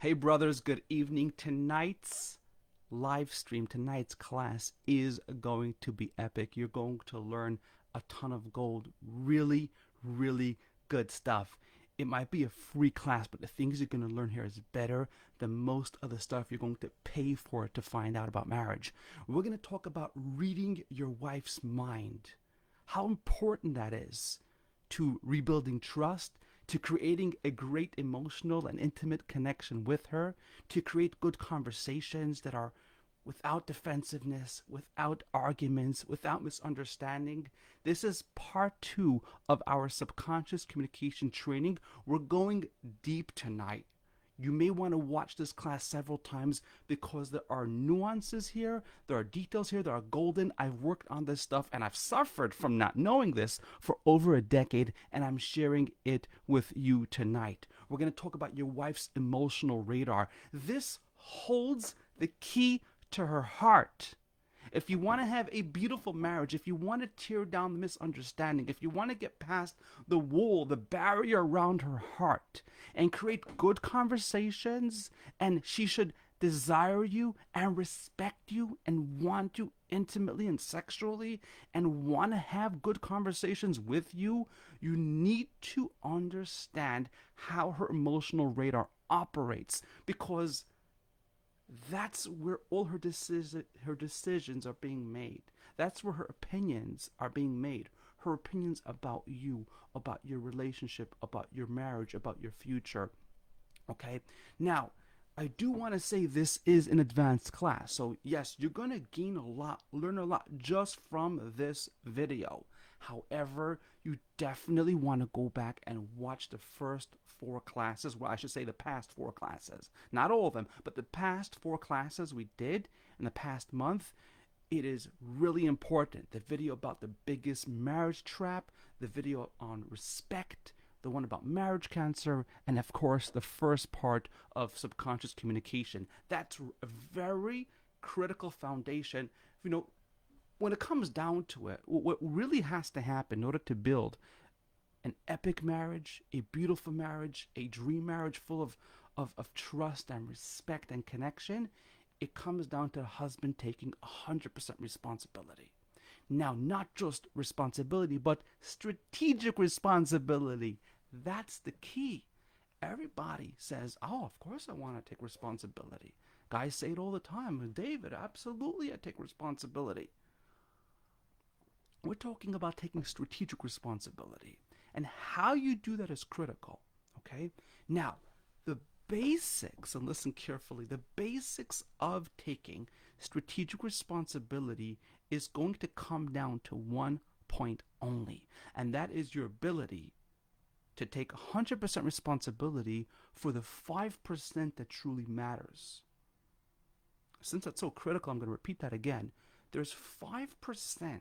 Hey, brothers, good evening. Tonight's live stream, tonight's class is going to be epic. You're going to learn a ton of gold. Really, really good stuff. It might be a free class, but the things you're going to learn here is better than most of the stuff you're going to pay for to find out about marriage. We're going to talk about reading your wife's mind, how important that is to rebuilding trust, to creating a great emotional and intimate connection with her, to create good conversations that are without defensiveness, without arguments, without misunderstanding. This is part two of our subconscious communication training. We're going deep tonight. You may want to watch this class several times because there are nuances here, there are details here that are golden. I've worked on this stuff and I've suffered from not knowing this for over a decade, and I'm sharing it with you tonight. We're going to talk about your wife's emotional radar. This holds the key to her heart. If you want to have a beautiful marriage, if you want to tear down the misunderstanding, if you want to get past the wall, the barrier around her heart, and create good conversations, and she should desire you and respect you and want you intimately and sexually and want to have good conversations with you, you need to understand how her emotional radar operates, because that's where all her decisions are being made. That's where her opinions are being made. Her opinions about you, about your relationship, about your marriage, about your future. Okay? Now, I do want to say this is an advanced class. So, yes, you're going to gain a lot, learn a lot just from this video. However, you definitely want to go back and watch the first four classes. Well, I should say the past four classes. Not all of them, but the past four classes we did in the past month. It is really important. The video about the biggest marriage trap, the video on respect, the one about marriage cancer, and of course, the first part of subconscious communication. That's a very critical foundation. You know, when it comes down to it, what really has to happen in order to build an epic marriage, a beautiful marriage, a dream marriage full of trust and respect and connection, it comes down to the husband taking 100% responsibility. Now, not just responsibility, but strategic responsibility. That's the key. Everybody says, oh, of course I want to take responsibility. Guys say it all the time. David, absolutely I take responsibility. We're talking about taking strategic responsibility. And how you do that is critical. Okay? Now, the basics, and listen carefully, the basics of taking strategic responsibility is going to come down to one point only, and that is your ability to take 100% responsibility for the 5% that truly matters. Since that's so critical, I'm going to repeat that again. There's 5%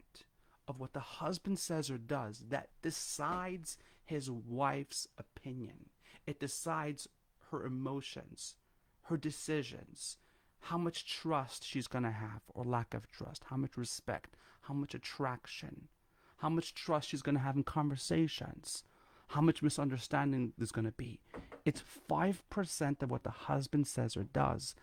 of what the husband says or does that decides his wife's opinion. It decides her emotions, her decisions, how much trust she's going to have or lack of trust, how much respect, how much attraction, how much trust she's going to have in conversations, how much misunderstanding there's going to be. It's 5% of what the husband says or does,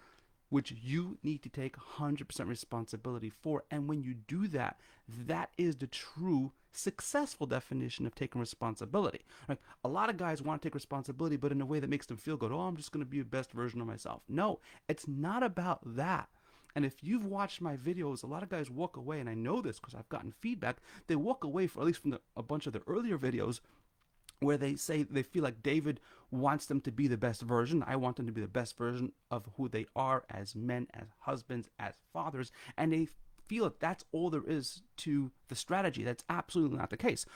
which you need to take 100% responsibility for. And when you do that, that is the true successful definition of taking responsibility. Like, a lot of guys want to take responsibility, but in a way that makes them feel good. Oh, I'm just going to be the best version of myself. No, it's not about that. And if you've watched my videos, a lot of guys walk away, and I know this because I've gotten feedback. They walk away, for at least from a bunch of the earlier videos, where they say they feel like David wants them to be the best version. I want them to be the best version of who they are as men, as husbands, as fathers. And they feel that that's all there is to the strategy. That's absolutely not the case.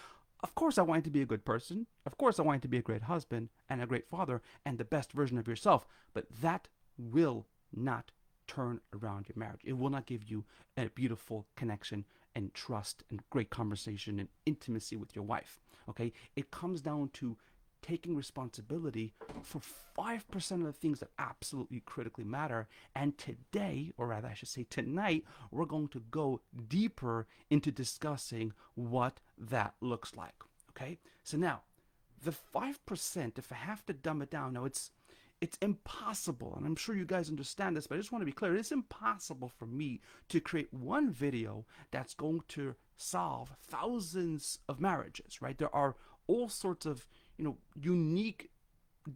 Of course, I want you to be a good person. Of course, I want you to be a great husband and a great father and the best version of yourself. But that will not turn around your marriage. It will not give you a beautiful connection and trust and great conversation and intimacy with your wife. Okay? It comes down to taking responsibility for 5% of the things that absolutely critically matter. And today, or rather I should say tonight, we're going to go deeper into discussing what that looks like. Okay? So now, the 5%, if I have to dumb it down, now It's impossible, and I'm sure you guys understand this, but I just want to be clear. It's impossible for me to create one video that's going to solve thousands of marriages, right? There are all sorts of, unique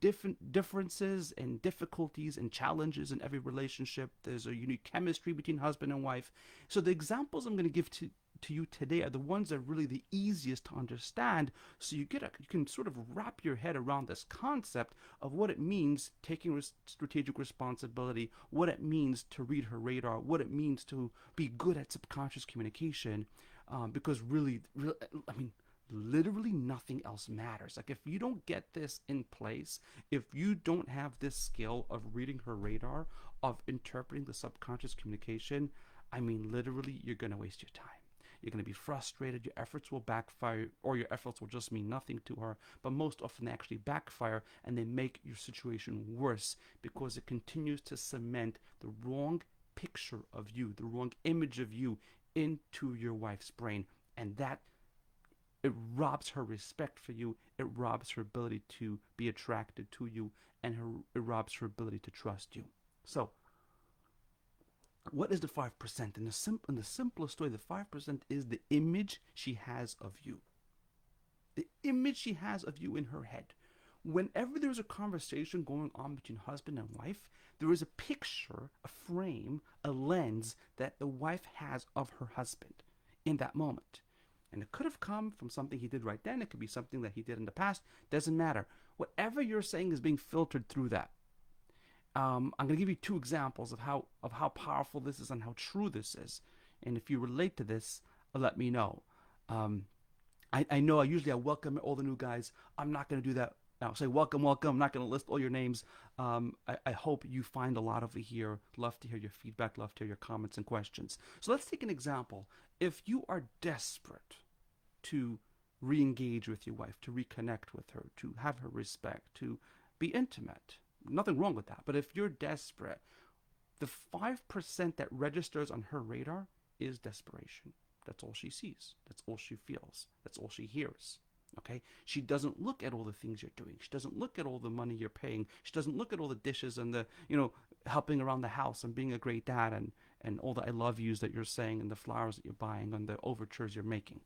differences and difficulties and challenges in every relationship. There's a unique chemistry between husband and wife. So the examples I'm going to give to you today are the ones that are really the easiest to understand, so you can sort of wrap your head around this concept of what it means taking strategic responsibility, what it means to read her radar, what it means to be good at subconscious communication, because really, I mean, literally nothing else matters. Like, if you don't get this in place, if you don't have this skill of reading her radar, of interpreting the subconscious communication, I mean, literally, you're going to waste your time. You're going to be frustrated. Your efforts will backfire, or your efforts will just mean nothing to her. But most often they actually backfire, and they make your situation worse, because it continues to cement the wrong picture of you, the wrong image of you into your wife's brain. And that, it robs her respect for you. It robs her ability to be attracted to you, and it robs her ability to trust you. So, what is the 5%? In the simplest way, the 5% is the image she has of you. The image she has of you in her head. Whenever there's a conversation going on between husband and wife, there is a picture, a frame, a lens that the wife has of her husband in that moment. And it could have come from something he did right then. It could be something that he did in the past. Doesn't matter. Whatever you're saying is being filtered through that. I'm going to give you two examples of how powerful this is and how true this is. And if you relate to this, let me know. I know I welcome all the new guys. I'm not going to do that. I'll say welcome, welcome. I'm not going to list all your names. I hope you find a lot over here. Love to hear your feedback. Love to hear your comments and questions. So let's take an example. If you are desperate to re-engage with your wife, to reconnect with her, to have her respect, to be intimate, nothing wrong with that. But if you're desperate, the 5% that registers on her radar is desperation. That's all she sees. That's all she feels. That's all she hears. Okay? She doesn't look at all the things you're doing. She doesn't look at all the money you're paying. She doesn't look at all the dishes and the, helping around the house and being a great dad, and all the I love yous that you're saying, and the flowers that you're buying, and the overtures you're making.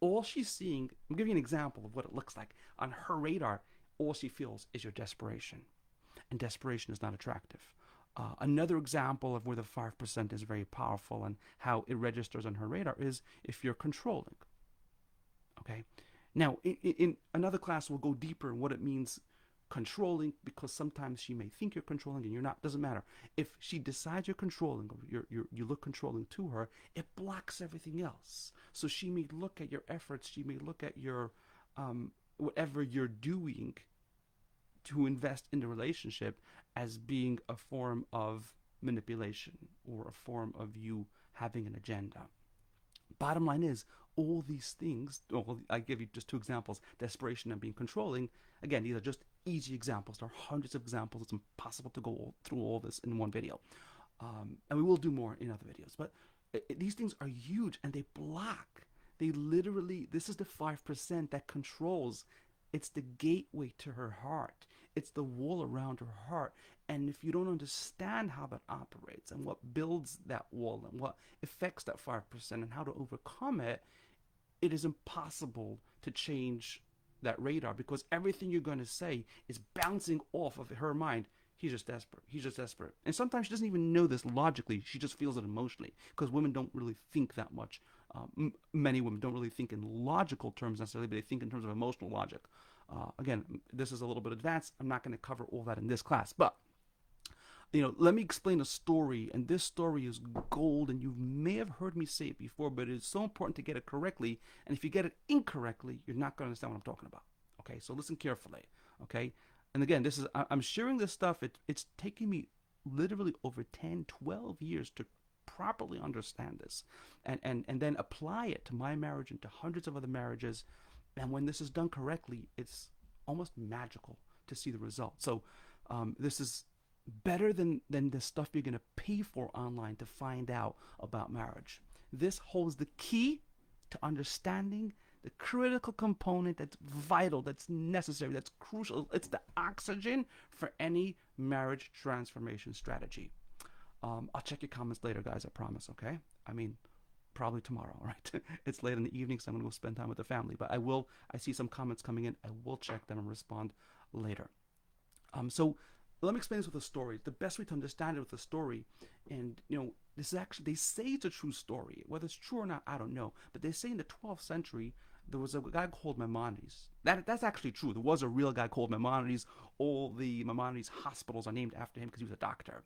All she's seeing, I'm giving you an example of what it looks like. On her radar, all she feels is your desperation. And desperation is not attractive. Another example of where the 5% is very powerful and how it registers on her radar is if you're controlling. Okay? Now, in another class, we'll go deeper in what it means controlling, because sometimes she may think you're controlling and you're not. Doesn't matter. If she decides you're controlling, or you look controlling to her, it blocks everything else. So she may look at your efforts, she may look at your whatever you're doing to invest in the relationship as being a form of manipulation or a form of you having an agenda. Bottom line is, all these things, I give you just two examples, desperation and being controlling. Again, these are just easy examples. There are hundreds of examples. It's impossible to go through all this in one video. And we will do more in other videos. But these things are huge, and they block. They literally, this is the 5% that controls. It's the gateway to her heart. It's the wall around her heart. And if you don't understand how that operates and what builds that wall and what affects that 5% and how to overcome it, it is impossible to change that radar, because everything you're going to say is bouncing off of her mind. He's just desperate. He's just desperate. And sometimes she doesn't even know this logically. She just feels it emotionally, because women don't really think that much. Many women don't really think in logical terms necessarily, but they think in terms of emotional logic. Again, this is a little bit advanced. I'm not going to cover all that in this class, but let me explain a story, and this story is gold, and you may have heard me say it before, but it's so important to get it correctly, and if you get it incorrectly, you're not going to understand what I'm talking about. Okay, so listen carefully, okay? And again, I'm sharing this stuff, it's taking me literally over 10, 12 years to properly understand this, and then apply it to my marriage and to hundreds of other marriages, and when this is done correctly, it's almost magical to see the result. So this is better than the stuff you're going to pay for online to find out about marriage. This holds the key to understanding the critical component that's vital, that's necessary, that's crucial. It's the oxygen for any marriage transformation strategy. I'll check your comments later, guys. I promise. Okay. I mean, probably tomorrow. Right. It's late in the evening, so I'm gonna go spend time with the family. But I will. I see some comments coming in. I will check them and respond later. So let me explain this with a story. The best way to understand it with a story, and this is actually, they say it's a true story. Whether it's true or not, I don't know. But they say in the 12th century there was a guy called Maimonides. That's actually true. There was a real guy called Maimonides. All the Maimonides hospitals are named after him because he was a doctor.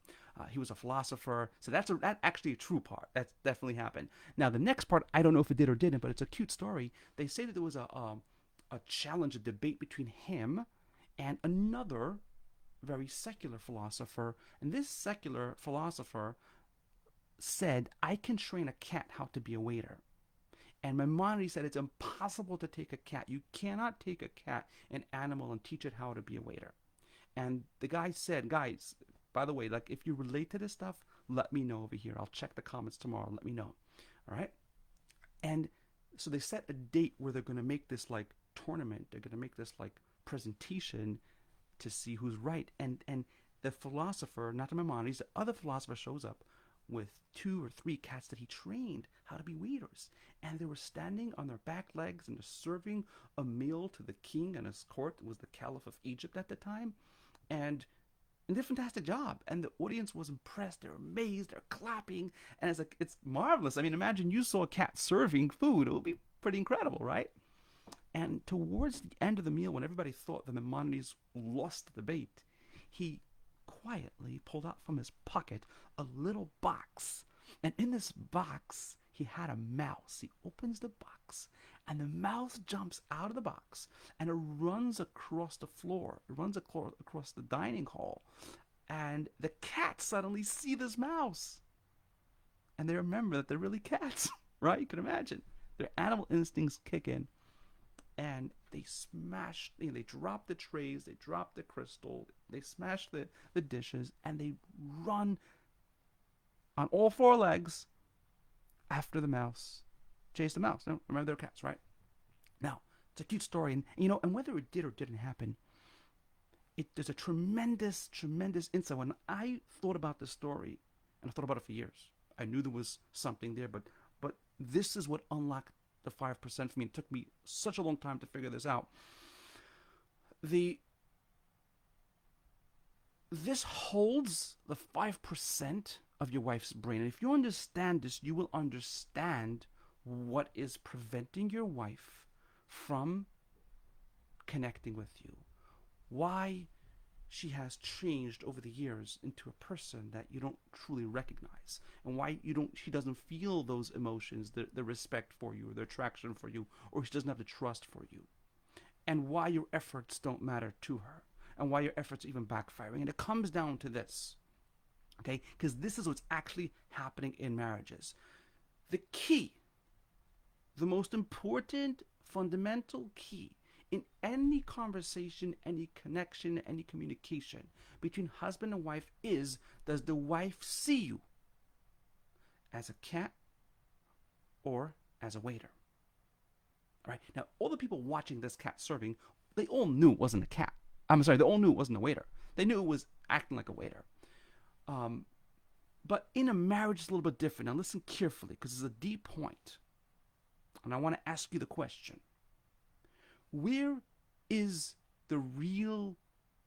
He was a philosopher. So that's actually a true part. That's definitely happened. Now the next part, I don't know if it did or didn't, but it's a cute story. They say that there was a challenge, a debate between him and another very secular philosopher. And this secular philosopher said, I can train a cat how to be a waiter. And Maimonides said it's impossible to take a cat. You cannot take a cat, an animal, and teach it how to be a waiter. And the guy said, guys, by the way, like if you relate to this stuff, let me know over here. I'll check the comments tomorrow. Let me know. All right. And so they set a date where they're going to make this like tournament. They're going to make this like presentation to see who's right. And the philosopher, not the Maimonides, the other philosopher shows up with 2 or 3 cats that he trained how to be waiters. And they were standing on their back legs and serving a meal to the king and his court. It was the Caliph of Egypt at the time. And did a fantastic job. And the audience was impressed. They're amazed. They're clapping. And it's like, it's marvelous. I mean, imagine you saw a cat serving food. It would be pretty incredible, right? And towards the end of the meal, when everybody thought the Maimonides lost the debate, he quietly pulled out from his pocket a little box. And in this box, he had a mouse. He opens the box, and the mouse jumps out of the box, and it runs across the floor. It runs across the dining hall. And the cats suddenly see this mouse. And they remember that they're really cats, right? You can imagine. Their animal instincts kick in. And they smash, they drop the trays, they drop the crystal, they smash the dishes, and they run on all 4 legs after the mouse. Chase the mouse. No, remember, they're cats, right? Now, it's a cute story. And whether it did or didn't happen, there's a tremendous, tremendous insight. When I thought about this story, and I thought about it for years, I knew there was something there, but this is what unlocked the 5% for me. It took me such a long time to figure this out. This holds the 5% of your wife's brain. And if you understand this, you will understand what is preventing your wife from connecting with you. Why she has changed over the years into a person that you don't truly recognize, and why she doesn't feel those emotions, the respect for you, or the attraction for you, or she doesn't have the trust for you, and why your efforts don't matter to her, and why your efforts are even backfiring. And it comes down to this, okay? Because this is what's actually happening in marriages. The key, the most important, fundamental key in any conversation, any connection, any communication between husband and wife is, does the wife see you as a cat or as a waiter? All right. Now, all the people watching this cat serving, they all knew it wasn't a cat. I'm sorry, they all knew it wasn't a waiter. They knew it was acting like a waiter. But in a marriage, it's a little bit different. Now, listen carefully, because it's a deep point. And I want to ask you the question. Where is the real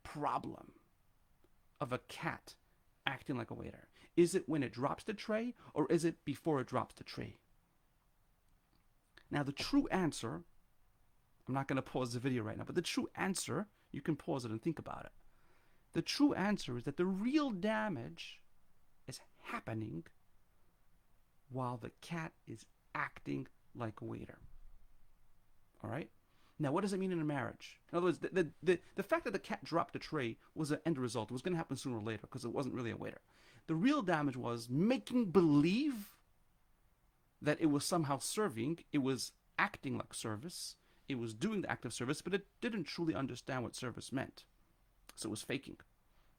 problem of a cat acting like a waiter? Is it when it drops the tray, or is it before it drops the tray? Now, the true answer, I'm not going to pause the video right now, but the true answer, you can pause it and think about it. The true answer is that the real damage is happening while the cat is acting like a waiter. All right? Now, what does it mean in a marriage? In other words, the fact that the cat dropped the tray was an end result. It was going to happen sooner or later because it wasn't really a waiter. The real damage was making believe that it was somehow serving. It was acting like service. It was doing the act of service, but it didn't truly understand what service meant. So it was faking.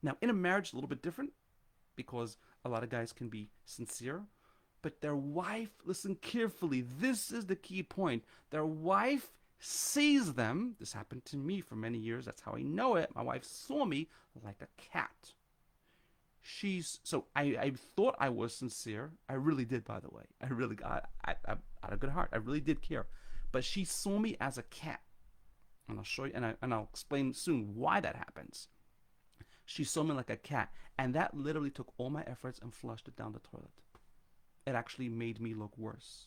Now, in a marriage, it's a little bit different because a lot of guys can be sincere, But their wife, listen carefully, this is the key point. Their wife sees them. This happened to me for many years. That's how I know it. My wife saw me like a cat. I thought I was sincere. I really did, by the way. I had a good heart. I really did care. But she saw me as a cat. And I'll show you, and I'll explain soon why that happens. She saw me like a cat, and that literally took all my efforts and flushed it down the toilet. It actually made me look worse.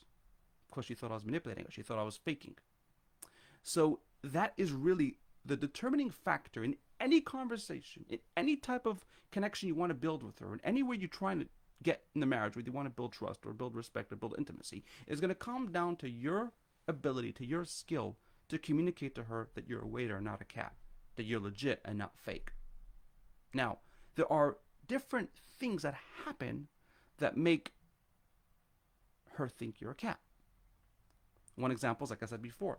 Of course, she thought I was manipulating her. She thought I was faking. So that is really the determining factor in any conversation, in any type of connection you want to build with her, in any way you're trying to get in the marriage, whether you want to build trust or build respect or build intimacy, is going to come down to your ability, to your skill to communicate to her that you're a waiter and not a cat, that you're legit and not fake. Now, there are different things that happen that make her think you're a cat. One example is, like I said before,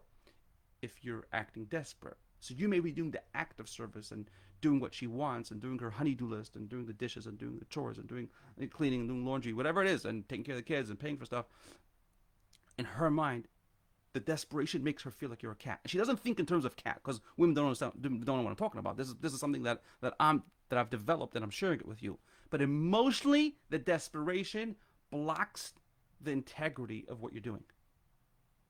if you're acting desperate. So you may be doing the act of service and doing what she wants and doing her honey-do list and doing the dishes and doing the chores and doing cleaning and doing laundry, whatever it is, and taking care of the kids and paying for stuff. In her mind, the desperation makes her feel like you're a cat. She doesn't think in terms of cat, because women don't know what I'm talking about. This is something that I've developed and I'm sharing it with you. But emotionally, the desperation blocks the integrity of what you're doing,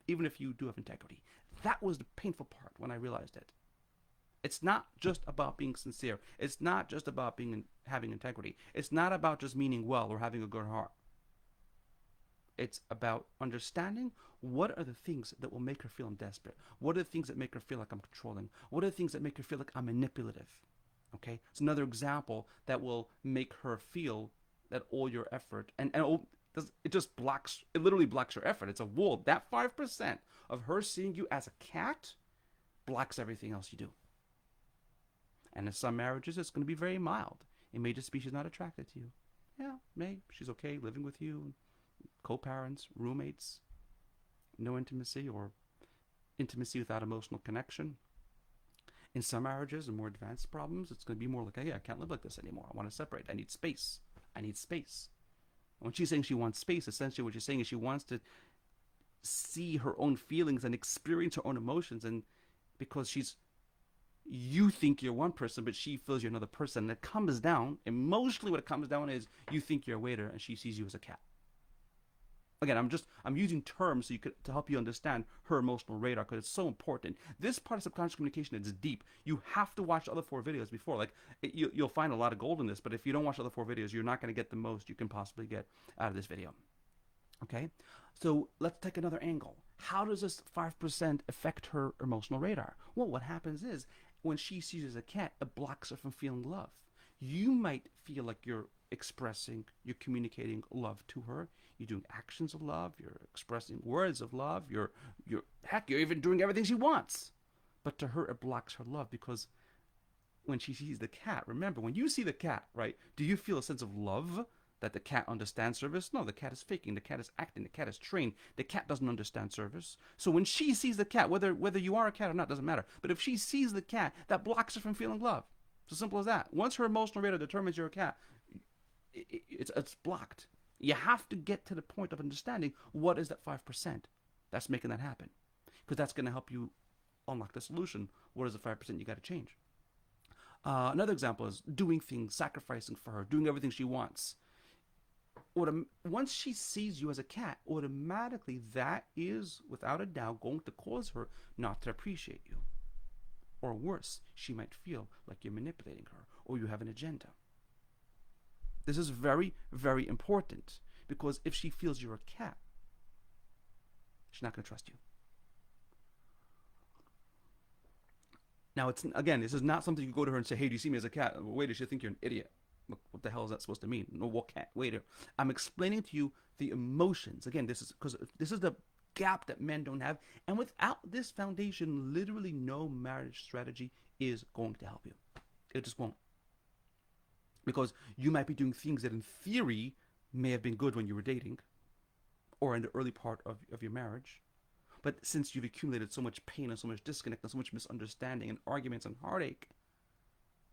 even if you do have integrity. That was the painful part when I realized it. It's not just about being sincere. It's not just about having integrity. It's not about just meaning well or having a good heart. It's about understanding what are the things that will make her feel I'm desperate. What are the things that make her feel like I'm controlling? What are the things that make her feel like I'm manipulative? Okay, it's another example that will make her feel that all your effort it just blocks. It literally blocks your effort. It's a wall. That 5% of her seeing you as a cat blocks everything else you do. And in some marriages, it's going to be very mild. It may just be she's not attracted to you. Yeah, maybe she's okay living with you, co-parents, roommates, no intimacy or intimacy without emotional connection. In some marriages and more advanced problems, it's going to be more like, hey, I can't live like this anymore. I want to separate. I need space. I need space. When she's saying she wants space, essentially what she's saying is she wants to see her own feelings and experience her own emotions. And because you think you're one person, but she feels you're another person. And it comes down, emotionally what it comes down is you think you're a waiter and she sees you as a cat. Again, I'm using terms to help you understand her emotional radar, because it's so important. This part of subconscious communication is deep. You have to watch the other 4 videos before. You'll find a lot of gold in this, but if you don't watch the other 4 videos, you're not going to get the most you can possibly get out of this video. Okay? So let's take another angle. How does this 5% affect her emotional radar? Well, what happens is when she sees you as a cat, it blocks her from feeling love. You might feel like you're communicating love to her. You're doing actions of love. You're expressing words of love. You're even doing everything she wants. But to her, it blocks her love, because when she sees the cat, remember, when you see the cat, right, do you feel a sense of love that the cat understands service? No, the cat is faking. The cat is acting. The cat is trained. The cat doesn't understand service. So when she sees the cat, whether you are a cat or not, doesn't matter. But if she sees the cat, that blocks her from feeling love. So simple as that. Once her emotional radar determines you're a cat, it's blocked. You have to get to the point of understanding what is that 5% that's making that happen, because that's going to help you unlock the solution. What is the 5% you got to change? Another example is doing things, sacrificing for her, doing everything she wants. Once she sees you as a cat, automatically that is, without a doubt, going to cause her not to appreciate you. Or worse, she might feel like you're manipulating her or you have an agenda. This is very, very important, because if she feels you're a cat, she's not going to trust you. Now, this is not something you go to her and say, hey, do you see me as a cat? Wait, does she think you're an idiot? What the hell is that supposed to mean? No, what cat? Waiter. I'm explaining to you the emotions. Again, this is the gap that men don't have. And without this foundation, literally no marriage strategy is going to help you. It just won't. Because you might be doing things that in theory may have been good when you were dating or in the early part of your marriage. But since you've accumulated so much pain and so much disconnect and so much misunderstanding and arguments and heartache,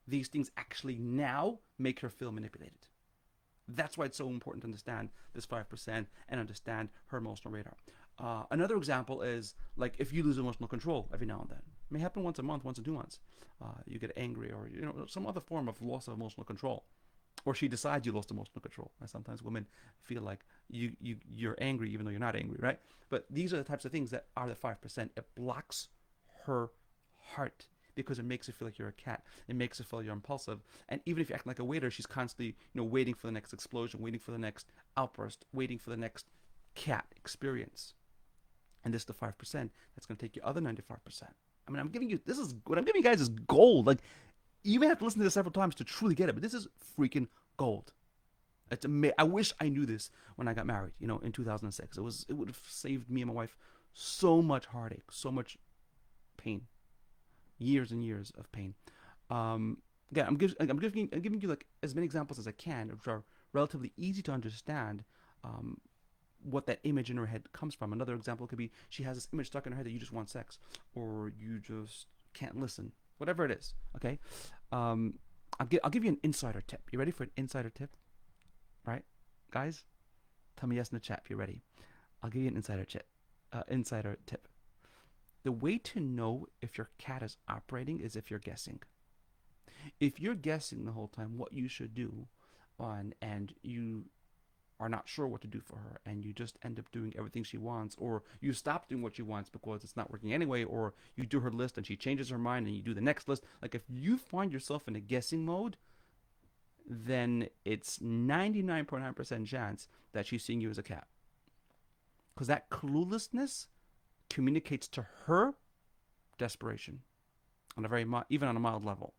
these things actually now make her feel manipulated. That's why it's so important to understand this 5% and understand her emotional radar. Another example is like if you lose emotional control every now and then. It may happen once a month, once in 2 months. You get angry, or some other form of loss of emotional control, or she decides you lost emotional control. And sometimes women feel like you're angry even though you're not angry, right? But these are the types of things that are the 5%. It blocks her heart because it makes her feel like you're a cat. It makes her feel you're impulsive. And even if you act like a waiter, she's constantly, waiting for the next explosion, waiting for the next outburst, waiting for the next cat experience. And this is the 5% that's going to take you other 95%. I mean, I'm giving you, this is what I'm giving you guys is gold. Like, you may have to listen to this several times to truly get it, but this is freaking gold. I wish I knew this when I got married, in 2006. It would have saved me and my wife so much heartache, so much pain, years and years of pain. Again, I'm giving you like as many examples as I can, which are relatively easy to understand. What that image in her head comes from. Another example could be she has this image stuck in her head that you just want sex, or you just can't listen. Whatever it is, okay. I'll give you an insider tip. You ready for an insider tip? Right, guys, tell me yes in the chat if you're ready. I'll give you an insider tip. Insider tip. The way to know if your cat is operating is if you're guessing. If you're guessing the whole time what you should do, and you are not sure what to do for her, and you just end up doing everything she wants, or you stop doing what she wants because it's not working anyway, or you do her list and she changes her mind and you do the next list. Like, if you find yourself in a guessing mode, then it's 99.9% chance that she's seeing you as a cat, because that cluelessness communicates to her desperation on a even on a mild level,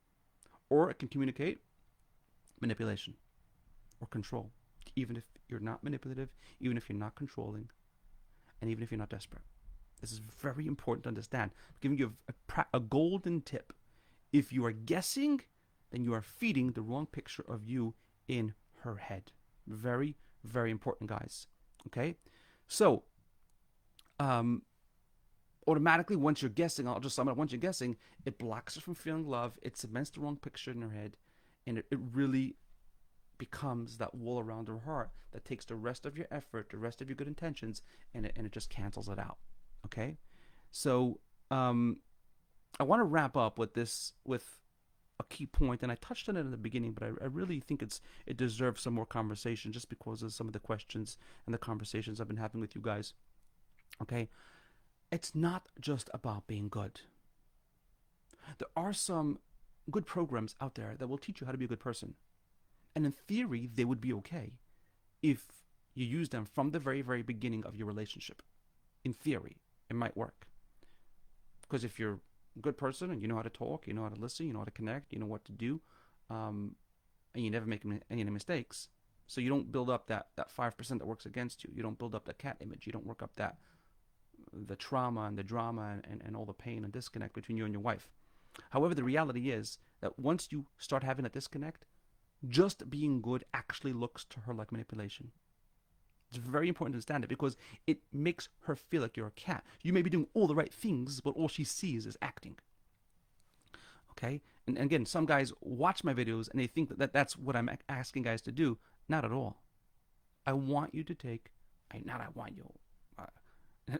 or it can communicate manipulation or control, even if you're not manipulative, even if you're not controlling, and even if you're not desperate. This is very important to understand. I'm giving you a golden tip. If you are guessing, then you are feeding the wrong picture of you in her head. Very, very important, guys. Okay? So, automatically, once you're guessing, I'll just sum it up. Once you're guessing, it blocks her from feeling love. It cements the wrong picture in her head. And it really becomes that wall around her heart that takes the rest of your effort, the rest of your good intentions, and it just cancels it out. Okay? So, I want to wrap up with a key point, and I touched on it in the beginning, but I really think it deserves some more conversation just because of some of the questions and the conversations I've been having with you guys. Okay? It's not just about being good. There are some good programs out there that will teach you how to be a good person. And in theory, they would be okay if you use them from the very, very beginning of your relationship. In theory, it might work. Because if you're a good person and you know how to talk, you know how to listen, you know how to connect, you know what to do, and you never make any mistakes, so you don't build up that 5% that works against you. You don't build up that cat image. You don't work up the trauma and the drama and all the pain and disconnect between you and your wife. However, the reality is that once you start having that disconnect, just being good actually looks to her like manipulation. It's very important to understand it because it makes her feel like you're a cat. You may be doing all the right things, but all she sees is acting. Okay? And again, some guys watch my videos and they think that that's what I'm asking guys to do. Not at all. I want you to take, not I want you,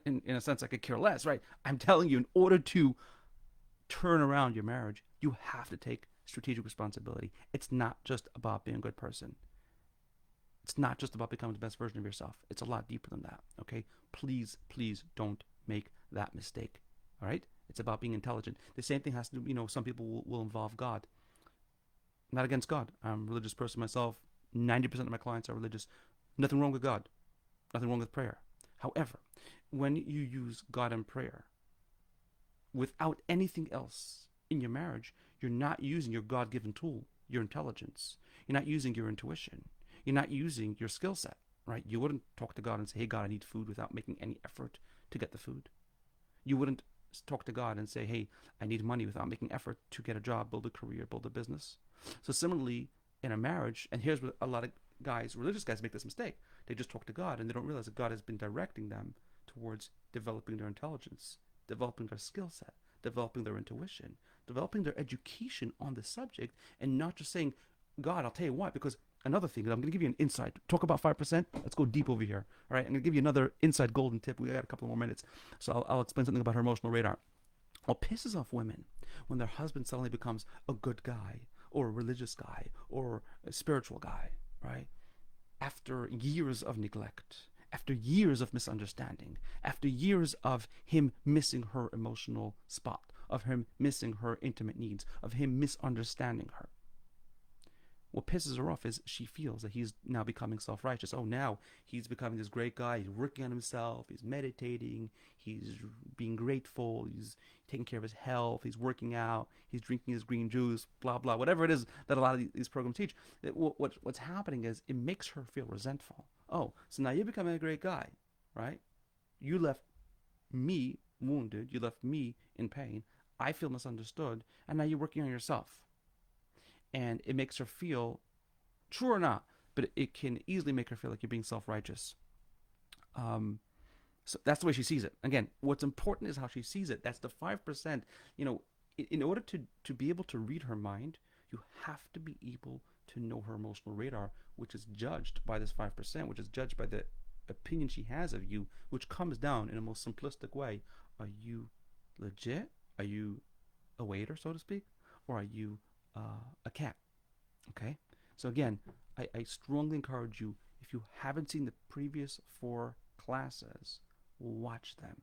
in a sense I could care less, right? I'm telling you, in order to turn around your marriage, you have to take strategic responsibility. It's not just about being a good person. It's not just about becoming the best version of yourself. It's a lot deeper than that, okay? Please, please don't make that mistake, all right? It's about being intelligent. The same thing has to do, some people will involve God. I'm not against God. I'm a religious person myself. 90% of my clients are religious. Nothing wrong with God. Nothing wrong with prayer. However, when you use God and prayer without anything else in your marriage, you're not using your God-given tool, your intelligence. You're not using your intuition. You're not using your skill set, right? You wouldn't talk to God and say, hey, God, I need food without making any effort to get the food. You wouldn't talk to God and say, hey, I need money without making effort to get a job, build a career, build a business. So similarly, in a marriage, and here's what a lot of guys, religious guys, make this mistake. They just talk to God and they don't realize that God has been directing them towards developing their intelligence, developing their skill set, developing their intuition, developing their education on the subject, and not just saying, God, I'll tell you what, because another thing. I'm going to give you an insight. Talk about 5%. Let's go deep over here. All right. I'm going to give you another inside golden tip. We got a couple more minutes. So I'll explain something about her emotional radar. What pisses off women when their husband suddenly becomes a good guy or a religious guy or a spiritual guy, right? After years of neglect, after years of misunderstanding, after years of him missing her emotional spot, of him missing her intimate needs, of him misunderstanding her. What pisses her off is she feels that he's now becoming self-righteous. Oh, now he's becoming this great guy. He's working on himself. He's meditating. He's being grateful. He's taking care of his health. He's working out. He's drinking his green juice. Blah blah. Whatever it is that a lot of these programs teach. What's happening is it makes her feel resentful. Oh, so now you're becoming a great guy, right? You left me wounded. You left me in pain. I feel misunderstood, and now you're working on yourself, and it makes her feel, true or not, but it can easily make her feel like you're being self-righteous. Um, so that's the way she sees it. Again, what's important is how she sees it. That's the 5%. You know, in order to be able to read her mind, you have to be able to know her emotional radar, which is judged by this 5%, which is judged by the opinion she has of you, which comes down in a most simplistic way. Are you legit? Are you a waiter, so to speak? Or are you a cat? Okay? So again, I strongly encourage you, if you haven't seen the previous 4 classes, watch them.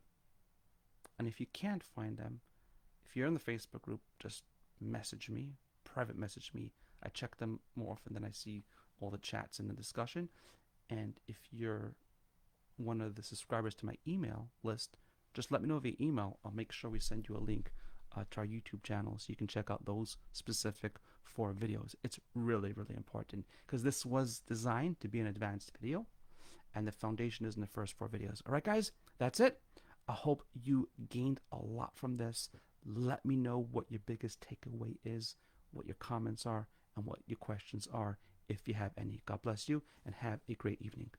And if you can't find them, if you're in the Facebook group, just message me, private message me. I check them more often than I see all the chats and the discussion. And if you're one of the subscribers to my email list, just let me know via email. I'll make sure we send you a link to our YouTube channel so you can check out those specific 4 videos. It's really, really important because this was designed to be an advanced video, and the foundation is in the first 4 videos. All right, guys, that's it. I hope you gained a lot from this. Let me know what your biggest takeaway is, what your comments are, and what your questions are if you have any. God bless you, and have a great evening.